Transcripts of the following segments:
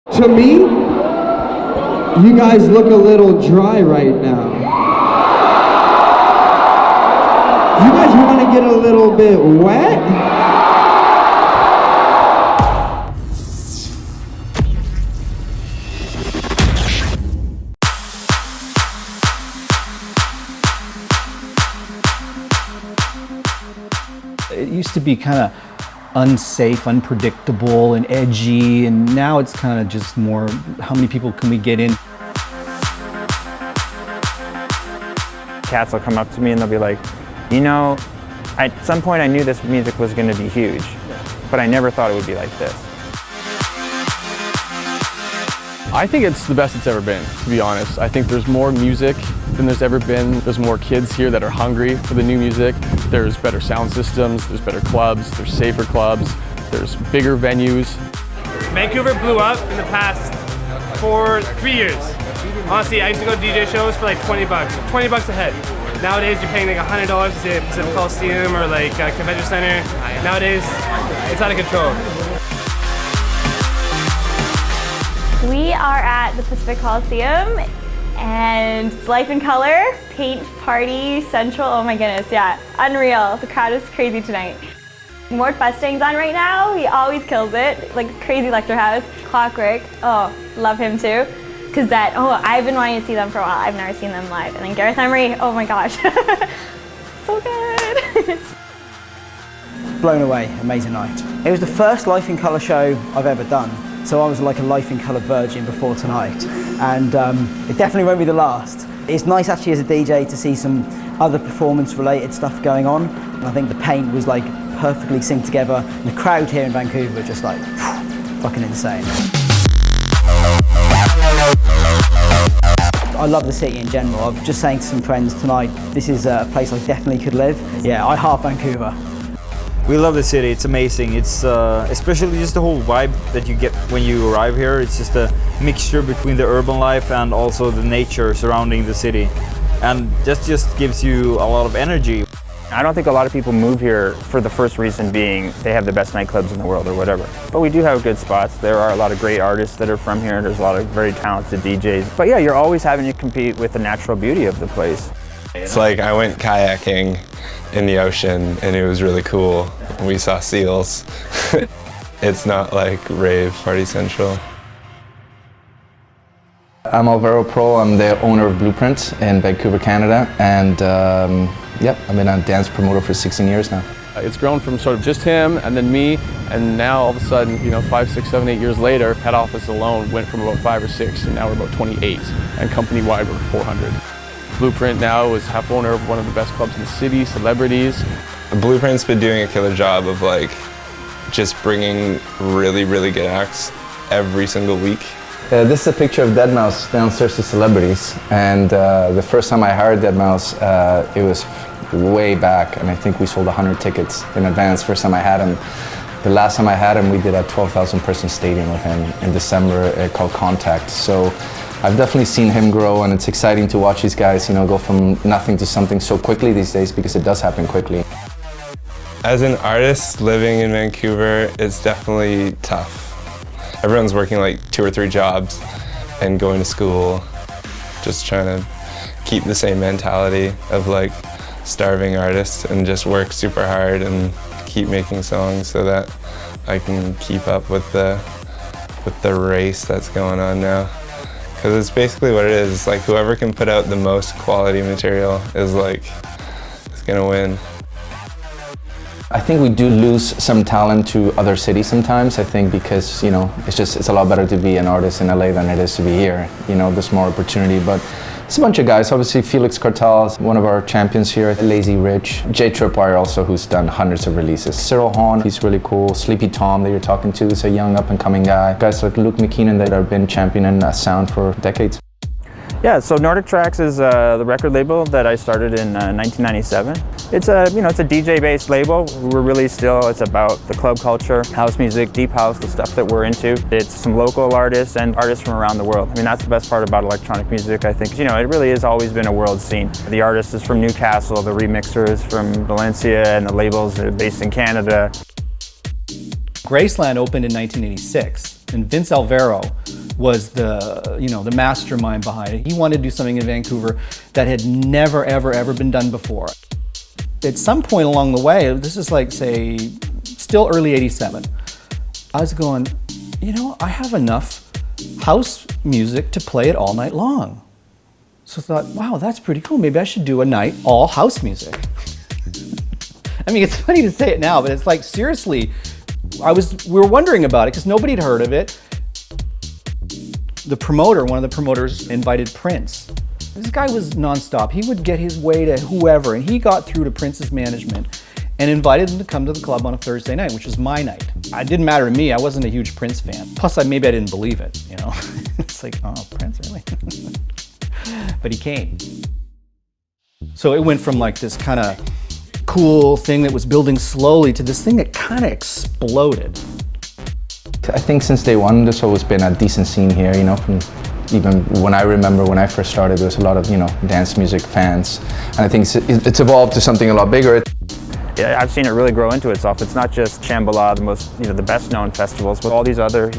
To me, you guys look a little dry right now. You guys want to get a little bit wet? It used to be kind of unsafe, unpredictable, and edgy, and now it's kind of just more, how many people can we get in? Cats will come up to me and they'll be like, you know, at some point I knew this music was going to be huge, but I never thought it would be like this. I think it's the best it's ever been, to be honest. I think there's more music than there's ever been. There's more kids here that are hungry for the new music. There's better sound systems, there's better clubs, there's safer clubs, there's bigger venues. Vancouver blew up in the past 3 years. Honestly, I used to go to DJ shows for like 20 bucks a head. Nowadays, you're paying like $100 to see a Pacific Coliseum or like a convention center. Nowadays, it's out of control. We are at the Pacific Coliseum and it's Life in Color, Paint Party Central. Oh my goodness, yeah, unreal. The crowd is crazy tonight. Mort Fusting's on right now. He always kills it, like crazy Electro House. Clockwork, oh, love him too. Cause I've been wanting to see them for a while. I've never seen them live. And then Gareth Emery, oh my gosh, so good. Blown away, amazing night. It was the first Life in Colour show I've ever done. So I was like a Life in Colour virgin before tonight. And it definitely won't be the last. It's nice actually as a DJ to see some other performance related stuff going on. And I think the paint was like perfectly synced together. And the crowd here in Vancouver just like, fucking insane. I love the city in general. I was just saying to some friends tonight, this is a place I definitely could live. Yeah, I heart Vancouver. We love the city, it's amazing. It's especially just the whole vibe that you get when you arrive here. It's just a mixture between the urban life and also the nature surrounding the city. And that just gives you a lot of energy. I don't think a lot of people move here for the first reason being they have the best nightclubs in the world or whatever. But we do have good spots. There are a lot of great artists that are from here. There's a lot of very talented DJs. But yeah, you're always having to compete with the natural beauty of the place. It's like I went kayaking in the ocean and it was really cool. We saw seals. It's not like rave party central. I'm Alvaro Pro. I'm the owner of Blueprint in Vancouver, Canada, and yep, I've been a dance promoter for 16 years now. It's grown from sort of just him and then me, and now all of a sudden, you know, 5, 6, 7, 8 years later, head office alone went from about 5 or 6 to now we're about 28, and company-wide we're 400. Blueprint now is half owner of one of the best clubs in the city, Celebrities. Blueprint's been doing a killer job of like just bringing really, really good acts every single week. This is a picture of Deadmau5 downstairs to Celebrities, and the first time I hired Deadmau5, it was way back, and I think we sold 100 tickets in advance. First time I had him. The last time I had him, we did a 12,000 person stadium with him in December called Contact. So I've definitely seen him grow, and it's exciting to watch these guys, you know, go from nothing to something so quickly these days, because it does happen quickly. As an artist living in Vancouver, it's definitely tough. Everyone's working like 2 or 3 jobs and going to school, just trying to keep the same mentality of like starving artists and just work super hard and keep making songs so that I can keep up with the race that's going on now. Because it's basically what it is. It's like whoever can put out the most quality material is gonna win. I think we do lose some talent to other cities sometimes. I think because, you know, it's a lot better to be an artist in LA than it is to be here. You know, there's more opportunity, but it's a bunch of guys. Obviously, Felix Cartal is one of our champions here. Lazy Rich, Jay Tripwire also, who's done hundreds of releases. Cyril Hahn, he's really cool. Sleepy Tom that you're talking to is a young up and coming guy. Guys like Luke McKeenan that have been championing sound for decades. Yeah, so Nordic Tracks is the record label that I started in 1997. It's a DJ-based label. It's about the club culture, house music, deep house, the stuff that we're into. It's some local artists and artists from around the world. I mean, that's the best part about electronic music, I think. You know, it really has always been a world scene. The artist is from Newcastle, the remixer is from Valencia, and the labels are based in Canada. Graceland opened in 1986. And Vince Alvaro was the mastermind behind it. He wanted to do something in Vancouver that had never, ever, ever been done before. At some point along the way, this is like, say, still early '87, I was going, I have enough house music to play it all night long. So I thought, wow, that's pretty cool. Maybe I should do a night all house music. I mean, it's funny to say it now, but it's like, seriously, we were wondering about it because nobody had heard of it. One of the promoters invited Prince. This guy was nonstop. He would get his way to whoever, and he got through to Prince's management and invited him to come to the club on a Thursday night, which was my night. It didn't matter to me. I wasn't a huge Prince fan. Plus, maybe I didn't believe it, It's like, oh, Prince, really? But he came. So it went from like this kind of cool thing that was building slowly to this thing that kind of exploded. I think since day one, there's always been a decent scene here, from even when I remember when I first started, there was a lot of, dance music fans. And I think it's evolved to something a lot bigger. Yeah, I've seen it really grow into itself. It's not just Shambhala, the best known festivals, but all these other,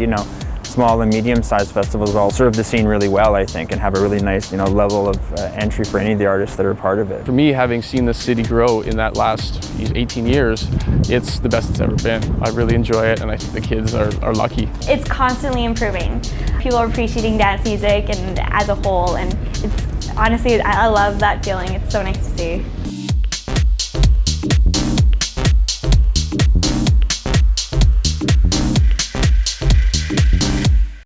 small and medium-sized festivals all serve the scene really well, I think, and have a really nice, level of entry for any of the artists that are part of it. For me, having seen the city grow in that last 18 years, it's the best it's ever been. I really enjoy it, and I think the kids are lucky. It's constantly improving. People are appreciating dance music and as a whole, and it's honestly, I love that feeling. It's so nice to see.